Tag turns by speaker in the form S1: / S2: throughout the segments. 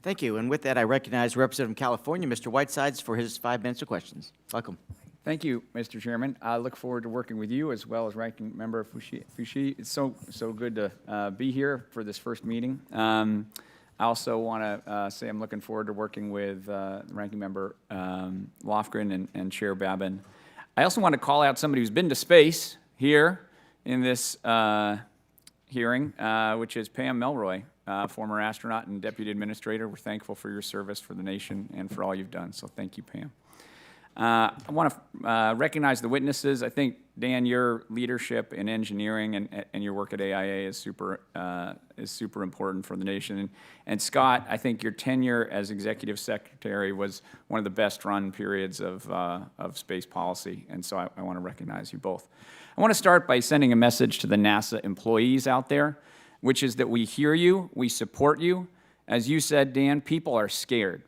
S1: Thank you. And with that, I recognize Representative from California, Mr. Whitesides, for his 5 minutes of questions. Welcome.
S2: Thank you, Mr. Chairman. I look forward to working with you as well as Ranking Member Fushi. It's so good to be here for this first meeting. I also want to say I'm looking forward to working with Ranking Member Lofgren and Chair Babin. I also want to call out somebody who's been to space here in this hearing, which is Pam Melroy, former astronaut and deputy administrator. We're thankful for your service for the nation and for all you've done, so thank you, Pam. I want to recognize the witnesses. I think, Dan, your leadership in engineering and your work at AIA is super important for the nation. And Scott, I think your tenure as executive secretary was one of the best run periods of space policy, and so I want to recognize you both. I want to start by sending a message to the NASA employees out there, which is that we hear you, we support you. As you said, Dan, people are scared,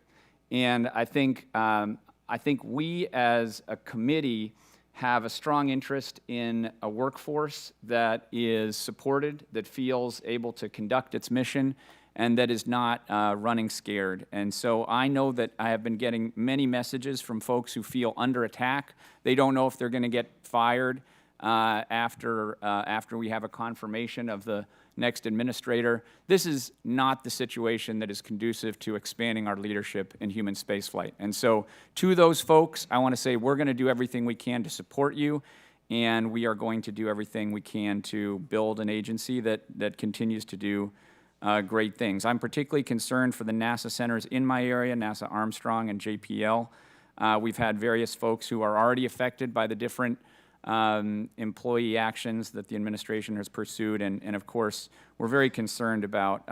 S2: and I think we as a committee have a strong interest in a workforce that is supported, that feels able to conduct its mission, and that is not running scared. And so I know that I have been getting many messages from folks who feel under attack. They don't know if they're going to get fired after we have a confirmation of the next administrator. This is not the situation that is conducive to expanding our leadership in human spaceflight. And so to those folks, I want to say we're going to do everything we can to support you, and we are going to do everything we can to build an agency that continues to do great things. I'm particularly concerned for the NASA centers in my area, NASA Armstrong and JPL. We've had various folks who are already affected by the different employee actions that the administration has pursued, and of course, we're very concerned about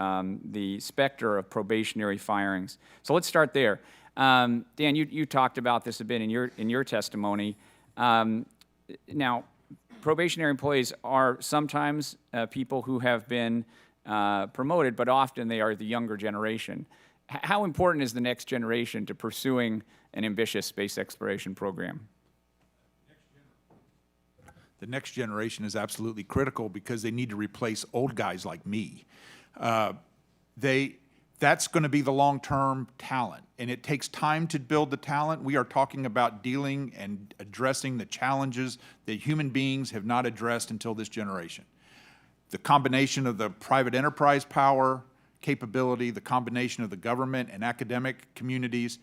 S2: the specter of probationary firings. So let's start there. Dan, you talked about this a bit in your testimony. Now, probationary employees are sometimes people who have been promoted, but often they are the younger generation. How important is the next generation to pursuing an ambitious space exploration program?
S3: The next generation is absolutely critical because they need to replace old guys like me. That's going to be the long-term talent, and it takes time to build the talent. We are talking about dealing and addressing the challenges that human beings have not addressed until this generation. The combination of the private enterprise power, capability, the combination of the government and academic communities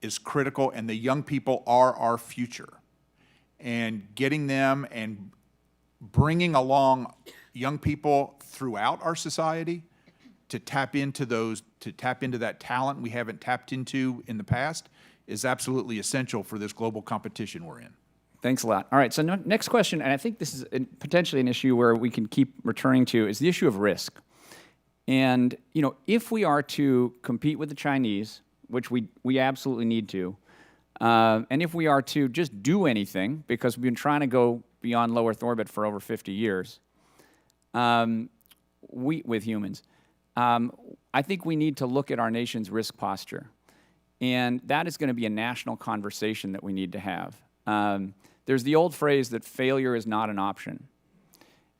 S3: is critical, and the young people are our future. And getting them and bringing along young people throughout our society to tap into that talent we haven't tapped into in the past is absolutely essential for this global competition we're in.
S2: Thanks a lot. All right, so next question, and I think this is potentially an issue where we can keep returning to, is the issue of risk. And if we are to compete with the Chinese, which we absolutely need to, and if we are to just do anything, because we've been trying to go beyond low Earth orbit for over 50 years, with humans, I think we need to look at our nation's risk posture. And that is going to be a national conversation that we need to have. There's the old phrase that failure is not an option.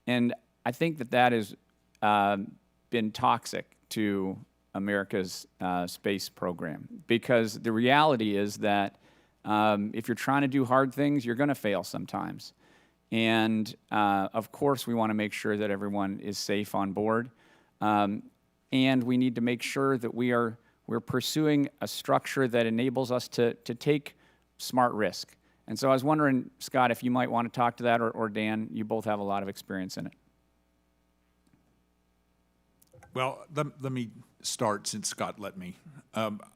S2: And I think that has been toxic to America's space program, because the reality is that if you're trying to do hard things, you're going to fail sometimes. And of course, we want to make sure that everyone is safe on board. And we need to make sure that we're pursuing a structure that enables us to take smart risk. And so I was wondering, Scott, if you might want to talk to that, or Dan, you both have a lot of experience in it.
S3: Well, let me start, since Scott let me.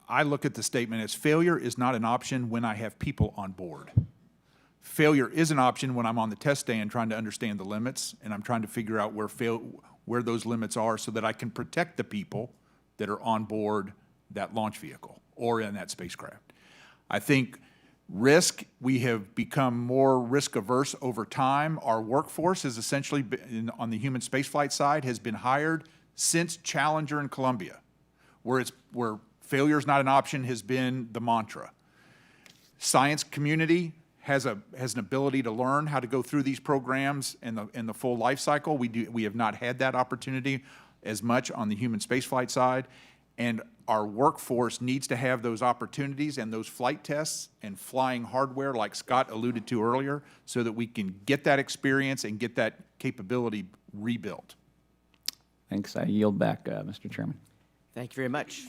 S3: I look at the statement as failure is not an option when I have people on board. Failure is an option when I'm on the test stand trying to understand the limits, and I'm trying to figure out where those limits are so that I can protect the people that are on board that launch vehicle or in that spacecraft. I think risk, we have become more risk averse over time. Our workforce has essentially been, on the human spaceflight side, has been hired since Challenger and Columbia, where failure is not an option has been the mantra. Science community has an ability to learn how to go through these programs in the full life cycle. We have not had that opportunity as much on the human spaceflight side. And our workforce needs to have those opportunities and those flight tests and flying hardware like Scott alluded to earlier so that we can get that experience and get that capability rebuilt.
S2: Thanks. I yield back, Mr. Chairman.
S1: Thank you very much.